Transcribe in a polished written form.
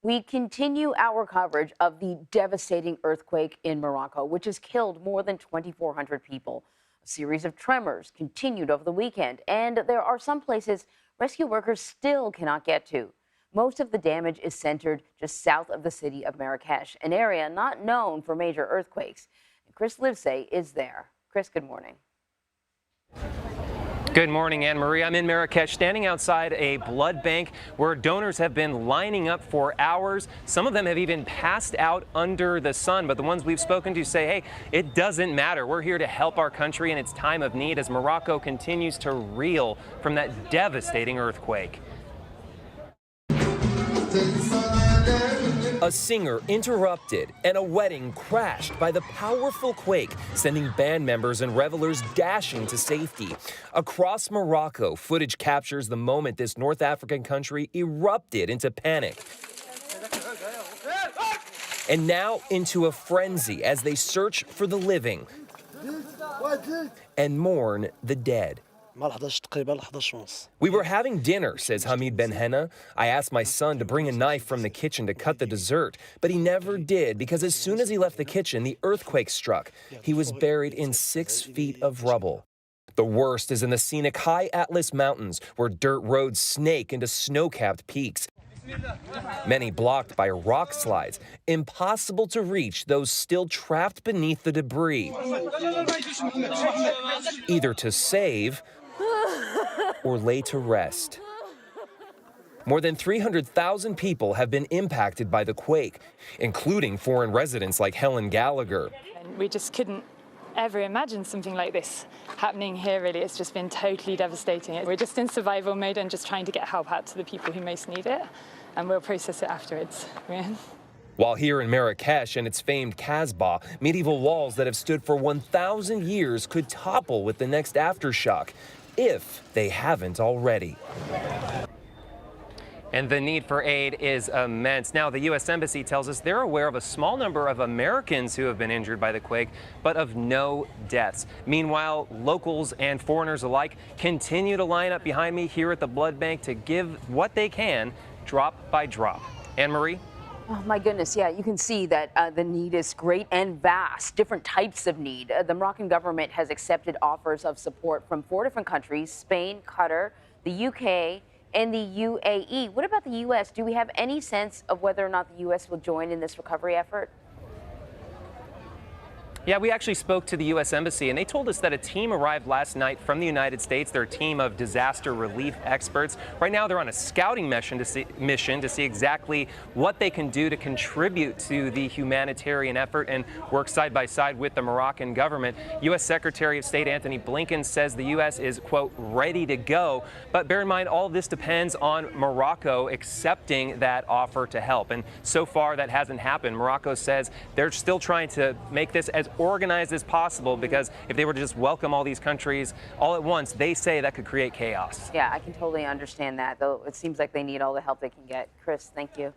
We continue our coverage of the devastating earthquake in Morocco, which has killed more than 2,400 people. A series of tremors continued over the weekend, and there are some places rescue workers still cannot get to. Most of the damage is centered just south of the city of Marrakesh, an area not known for major earthquakes. Chris Livesay is there. Chris, good morning. Good morning, Anne Marie. I'm in Marrakesh, standing outside a blood bank where donors have been lining up for hours. Some of them have even passed out under the sun, but the ones we've spoken to say, hey, it doesn't matter. We're here to help our country in its time of need as Morocco continues to reel from that devastating earthquake. A singer interrupted and a wedding crashed by the powerful quake, sending band members and revelers dashing to safety. Across Morocco, footage captures the moment this North African country erupted into panic. And now into a frenzy as they search for the living and mourn the dead. We were having dinner, says Hamid Ben Henna. I asked my son to bring a knife from the kitchen to cut the dessert, but he never did because as soon as he left the kitchen, the earthquake struck. He was buried in 6 feet of rubble. The worst is in the scenic high Atlas Mountains, where dirt roads snake into snow-capped peaks. Many blocked by rock slides, impossible to reach those still trapped beneath the debris, either to save or lay to rest. More than 300,000 people have been impacted by the quake, including foreign residents like Helen Gallagher. And we just couldn't ever imagine something like this happening here, really. It's just been totally devastating. We're just in survival mode and just trying to get help out to the people who most need it, and we'll process it afterwards. While here in Marrakesh and its famed Casbah, medieval walls that have stood for 1,000 years could topple with the next aftershock, if they haven't already. And the need for aid is immense. Now, the U.S. Embassy tells us they're aware of a small number of Americans who have been injured by the quake, but of no deaths. Meanwhile, locals and foreigners alike continue to line up behind me here at the blood bank to give what they can, drop by drop. Anne Marie? Oh, my goodness. Yeah, you can see that the need is great and vast, different types of need. The Moroccan government has accepted offers of support from 4 different countries: Spain, Qatar, the UK, and the UAE. What about the U.S.? Do we have any sense of whether or not the U.S. will join in this recovery effort? Yeah, we actually spoke to the U.S. Embassy, and they told us that a team arrived last night from the United States. They're a team of disaster relief experts. Right now, they're on a scouting mission to see exactly what they can do to contribute to the humanitarian effort and work side by side with the Moroccan government. U.S. Secretary of State Antony Blinken says the U.S. is, quote, ready to go. But bear in mind, all of this depends on Morocco accepting that offer to help. And so far, that hasn't happened. Morocco says they're still trying to make this as organized as possible, because if they were to just welcome all these countries all at once, they say that could create chaos. Yeah, I can totally understand that, though it seems like they need all the help they can get. Chris, thank you.